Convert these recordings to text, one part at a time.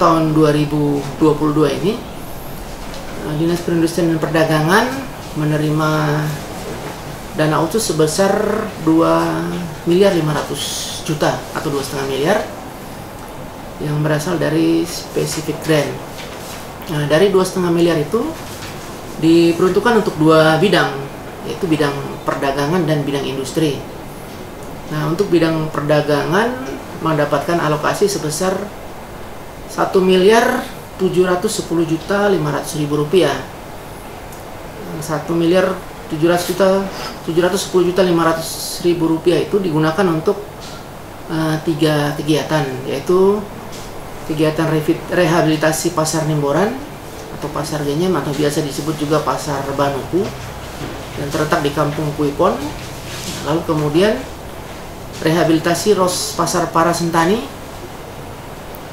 tahun 2022 ini, Dinas Perindustrian dan Perdagangan menerima dana otsus sebesar 2.500.000.000 atau 2,5 miliar yang berasal dari Specific Grant. Nah, dari 2,5 miliar itu diperuntukkan untuk dua bidang, yaitu bidang perdagangan dan bidang industri. Nah, untuk bidang perdagangan mendapatkan alokasi sebesar 1.710.500.000 rupiah. 1.710.500.000 rupiah itu digunakan untuk tiga kegiatan, yaitu kegiatan rehabilitasi Pasar Nimboran atau Pasar Genyem atau biasa disebut juga Pasar Banuku yang terletak di Kampung Kuipon. Lalu kemudian rehabilitasi Pasar Para Sentani.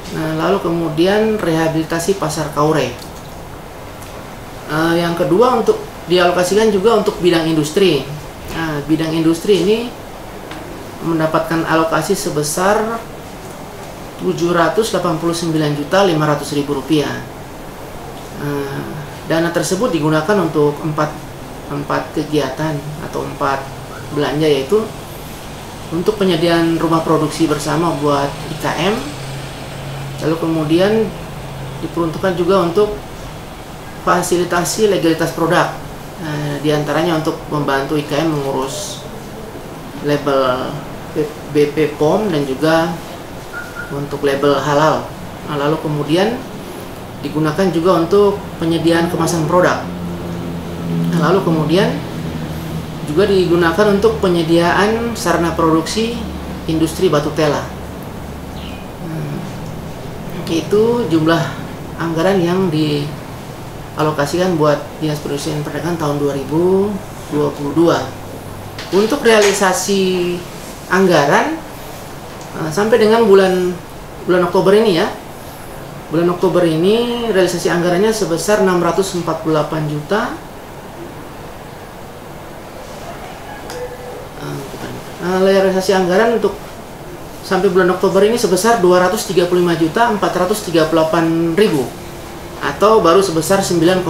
Nah, lalu kemudian rehabilitasi Pasar Kaure. Yang kedua untuk dialokasikan juga untuk bidang industri. Nah, bidang industri ini mendapatkan alokasi sebesar 789.500.000 rupiah. Dana tersebut digunakan untuk empat kegiatan atau 4 belanja, yaitu untuk penyediaan rumah produksi bersama buat IKM. Lalu kemudian diperuntukkan juga untuk fasilitasi legalitas produk, diantaranya untuk membantu IKM mengurus label BP POM dan juga untuk label halal. Nah, lalu kemudian digunakan juga untuk penyediaan kemasan produk. Nah, lalu kemudian juga digunakan untuk penyediaan sarana produksi industri batu tela. Itu jumlah anggaran yang dialokasikan buat Dinas Perindustrian dan Perdagangan tahun 2022. Untuk realisasi anggaran sampai dengan bulan Oktober ini ya. Bulan Oktober ini realisasi anggarannya sebesar 648 juta. Realisasi anggaran untuk sampai bulan Oktober ini sebesar 235.438.000 atau baru sebesar 9,42%.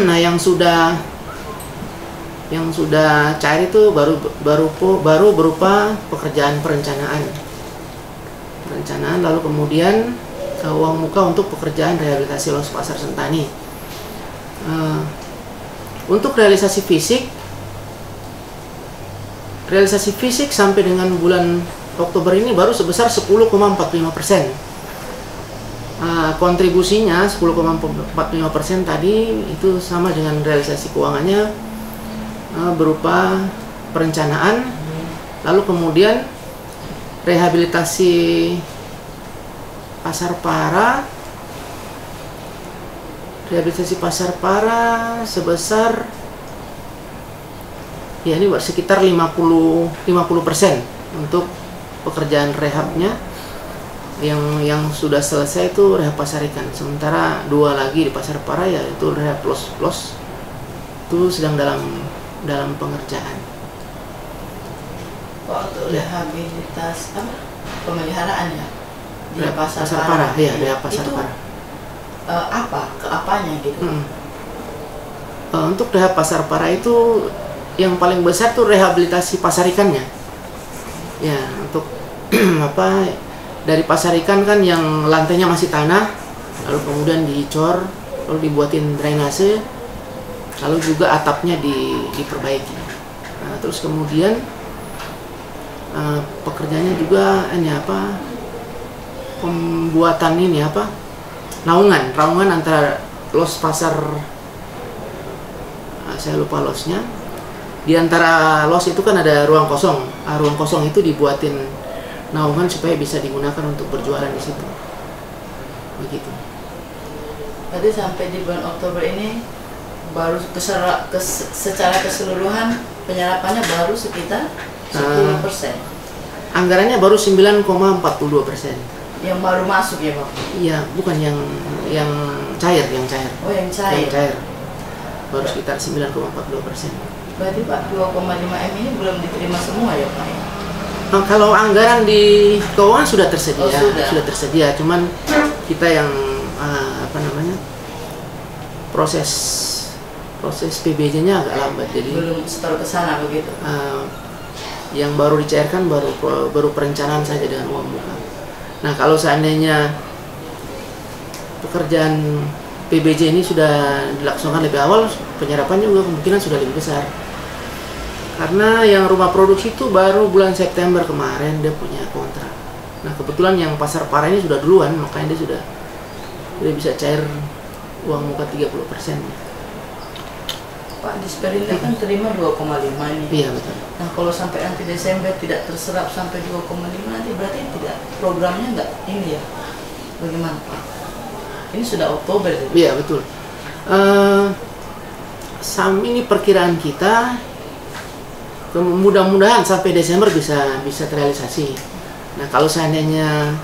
Nah, yang sudah cair itu baru berupa pekerjaan perencanaan, lalu kemudian uang muka untuk pekerjaan rehabilitasi los Pasar Sentani. Untuk realisasi fisik sampai dengan bulan Oktober ini baru sebesar 10,45%. Kontribusinya 10,45% tadi itu sama dengan realisasi keuangannya berupa perencanaan, lalu kemudian rehabilitasi Pasar Para sebesar ya ini sekitar 50% untuk pekerjaan rehabnya. Yang sudah selesai itu rehab Pasar Ikan, sementara 2 lagi di Pasar Para ya itu rehab los itu sedang dalam pengerjaan. Untuk rehabilitas pemeliharaan ya di Pasar Para ya, rehab Pasar itu, Para. Ke apanya gitu? Untuk rehab Pasar Para itu yang paling besar tuh rehabilitasi Pasar Ikannya. Ya, untuk dari Pasar Ikan kan yang lantainya masih tanah, lalu kemudian dicor, lalu dibuatin drainase, lalu juga atapnya diperbaiki. Nah, terus kemudian pekerjaannya juga pembuatan naungan antara los pasar, saya lupa losnya. Di antara los itu kan ada ruang kosong. Ruang kosong itu dibuatin naungan supaya bisa digunakan untuk berjualan di situ. Begitu. Berarti sampai di bulan Oktober ini baru secara keseluruhan penyerapannya baru sekitar 10%. Anggarannya baru 9,42%. Yang baru masuk ya, Pak? Iya, bukan yang cair, Oh, yang cair. Yang cair. Baru sekitar 9,42%. Berarti Pak, 2,5 M ini belum diterima semua ya, Pak? Nah, kalau anggaran di keuangan sudah tersedia, sudah tersedia. Cuman kita yang apa namanya, proses PBJ-nya agak lambat, jadi belum setor ke sana begitu. Yang baru dicairkan baru perencanaan saja dengan uang muka. Nah, kalau seandainya pekerjaan PBJ ini sudah dilaksanakan lebih awal, penyerapan juga kemungkinan sudah lebih besar. Karena yang rumah produksi itu baru bulan September kemarin dia punya kontrak. Nah, kebetulan yang pasar parah ini sudah duluan, makanya dia sudah bisa cair uang muka 30%. Pak, Disperinda kan terima 2,5 ini. Iya, betul. Nah, kalau sampai nanti Desember tidak terserap sampai 2,5 nanti berarti tidak, programnya enggak ini ya? Bagaimana, Pak? Ini sudah Oktober. Iya, betul. Ini perkiraan kita, mudah-mudahan sampai Desember bisa terrealisasi. Nah, kalau seandainya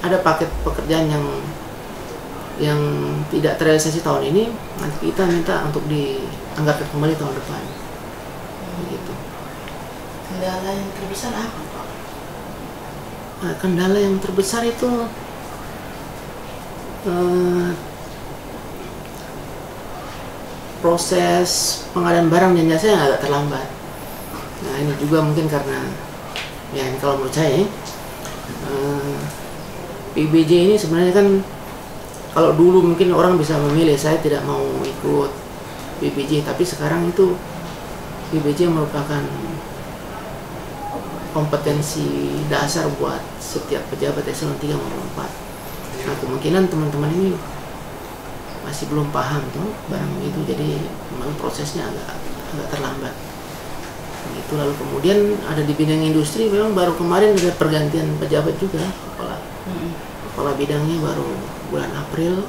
ada paket pekerjaan yang tidak terrealisasi tahun ini, nanti kita minta untuk dianggarkan kembali tahun depan. Begitu. Kendala yang terbesar apa, Pak? Nah, kendala yang terbesar itu proses pengadaan barang dan jasa yang agak terlambat. Nah, ini juga mungkin karena, ya kalau menurut saya, PBJ ini sebenarnya kan, kalau dulu mungkin orang bisa memilih, saya tidak mau ikut PBJ, tapi sekarang itu PBJ merupakan kompetensi dasar buat setiap pejabat eselon 3 maupun 4. Nah, kemungkinan teman-teman ini masih belum paham tuh barang itu, jadi memang prosesnya agak terlambat. Gitu. Lalu kemudian ada di bidang industri, memang baru kemarin ada pergantian pejabat juga, kepala bidangnya baru bulan April,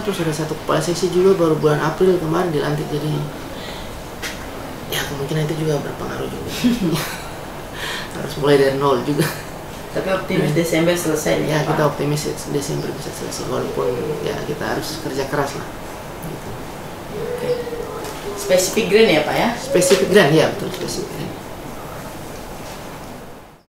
terus ada satu kepala seksi juga baru bulan April kemarin dilantik, jadi ya kemungkinan itu juga berpengaruh juga. Harus mulai dari nol juga. Tapi optimis Desember selesai ya, Pak? Kita optimis Desember bisa selesai, walaupun ya kita harus kerja keras lah. Gitu. Spesifik grant ya, Pak ya? Spesifik grant, ya betul, spesifik grant.